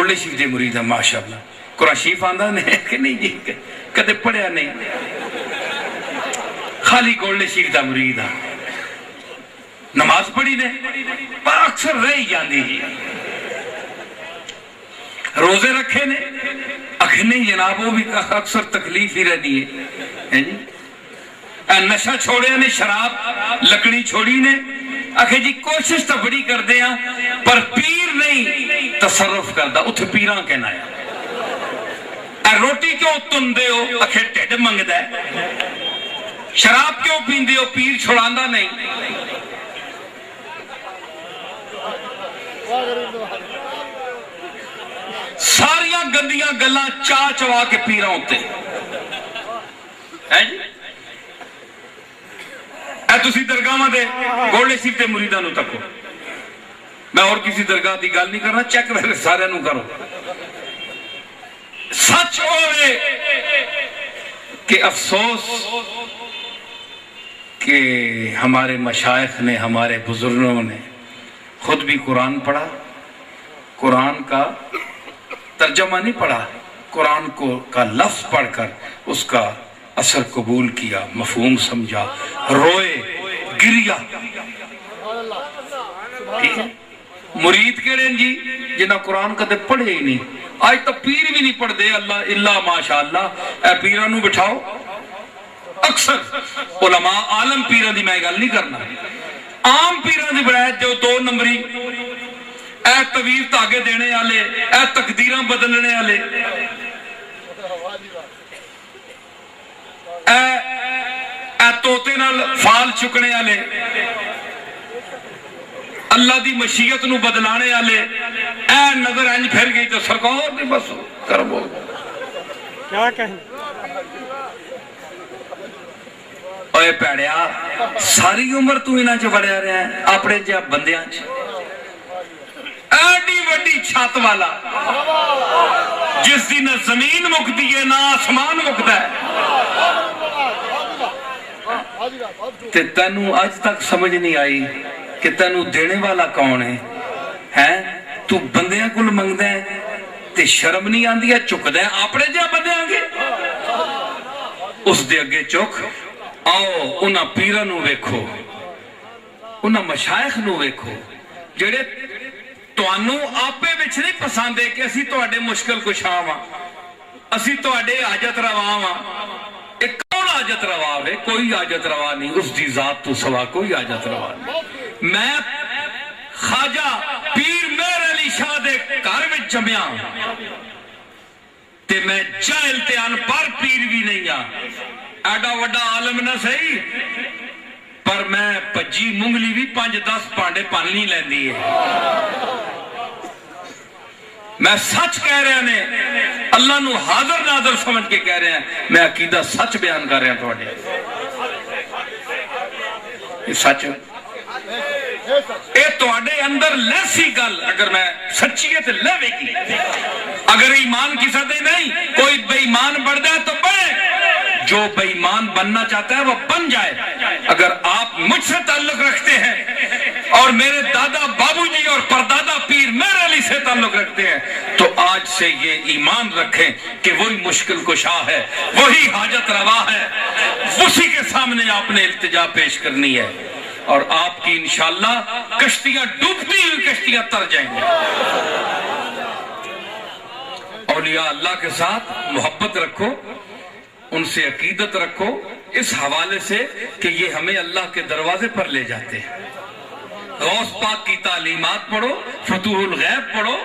گولڈے شریف دے مرید ہیں ماشاءاللہ. قرآن شریف آندہ نہیں کہ نہیں جی کدے پڑھیا نہیں, خالی گولڈے شریف دا مرید ہیں. نماز پڑھی نے پر اکثر رہی جاندی جی. روزے رکھے نے اکھ نہیں جناب, وہ بھی اکثر تکلیف ہی رہنی ہے جی. نشہ چھوڑے نے, شراب لکڑی چھوڑی نے, اکھے جی کوشش تو بڑی کر دیا پر پیر نہیں تصرف کردہ, اتھ پیراں کہنا ہے. روٹی کیوں تن دے ہو, اکھے ٹیڈ منگ دے. شراب کیوں پین دے ہو, پیر چھوڑاندہ نہیں. ساریاں گندیاں گلاں چاہ چوا کے پیراں ہوتے ہیں جی. اے تسی درگاہ دے گولڈے شریف دے مریداں نو تکو, میں اور کسی درگاہ دی گل نہیں کرنا, چیک میرے سارے نو کرو. سچ ہوئے کہ افسوس کہ ہمارے مشائخ نے, ہمارے بزرگوں نے خود بھی قرآن پڑھا, قرآن کا ترجمہ نہیں پڑھا, قرآن کا لفظ پڑھ کر اس کا اثر قبول کیا, مفہوم سمجھا, روئے گریا. ٹھیک ہے, مرید کہڑے جی جنہاں قرآن کدے پڑھے ہی نہیں. آج تو پیر بھی نہیں پڑھ دے اللہ ماشاءاللہ. اے پیران نو بٹھاؤ, اکثر علماء عالم پیران دی میں گل نہیں کرنا, عام پیران دی بڑھائے جو 2 نمبری, اے طویل تاگے دینے والے, اے تقدیراں بدلنے والے, اے توتے نال فال چکنے والے, اللہ دی مشیت نو بدلانے والے. اے نظر انج پھر گئی تو سرکار دی بس کر بول کیا کہیں. اوے پیڑیا, ساری عمر تو انہاں چ وڑیا رہا ہے اپنے جا بندیاں چ. ایڈی وڈی چھت والا جس دی نہ زمین مکتی ہے نہ آسمان مکتا ہے, تے تینوں آج تک سمجھ نہیں آئی کہ تینوں دینے والا کون ہے. تو بندیاں کل منگدہ ہے تے شرم نہیں آندی ہے, چک دے اپنے جا بندے آنگے. اس دے اگے چک آؤ, انہاں پیرہ نو ویکھو, انہاں مشائخ نو ویکھو جڑے توانوں آپے بچ نہیں پساندے کہ اسی تو اڈے مشکل کشاں ہاں, اسی تو اڈے حاجت رواں ہاں. ایک کون حاجت روا ہے؟ کوئی حاجت روا نہیں, اس دی ذات تو سوا کوئی حاجت روا نہیں. میں خواجہ پیر مہر علی شاہ دے گھر وچ جمیا تے میں جاہل تے ان پر پیر بھی نہیں ہاں, ایڈا وڈا عالم نہ صحیح, پر میں پجی مونگلی بھی 5-10 پانڈے پانی لیندی ہے. میں سچ کہہ رہے ہیں, اللہ نو حاضر ناظر سمجھ کے کہہ رہے ہیں, میں عقیدہ سچ بیان کر رہے ہیں توڑے. یہ سچ ہے, اے توڑے اندر لیسی گل اگر میں سچیت لیوے کی. اگر ایمان کی سدے نہیں, کوئی بے ایمان بڑھ جائے تو بڑھے, جو بے ایمان بننا چاہتا ہے وہ بن جائے. اگر آپ مجھ سے تعلق رکھتے ہیں اور میرے دادا بابو جی اور پردادا پیر مہر علی سے تعلق رکھتے ہیں تو آج سے یہ ایمان رکھیں کہ وہی مشکل کشا ہے, وہی حاجت روا ہے, اسی کے سامنے آپ نے التجا پیش کرنی ہے, اور آپ کی انشاءاللہ کشتیاں ڈوبتی ہوئی کشتیاں تر جائیں گے. اولیاء اللہ کے ساتھ محبت رکھو, ان سے عقیدت رکھو, اس حوالے سے کہ یہ ہمیں اللہ کے دروازے پر لے جاتے ہیں. غوث پاک کی تعلیمات پڑھو, فتوح الغیب پڑھو,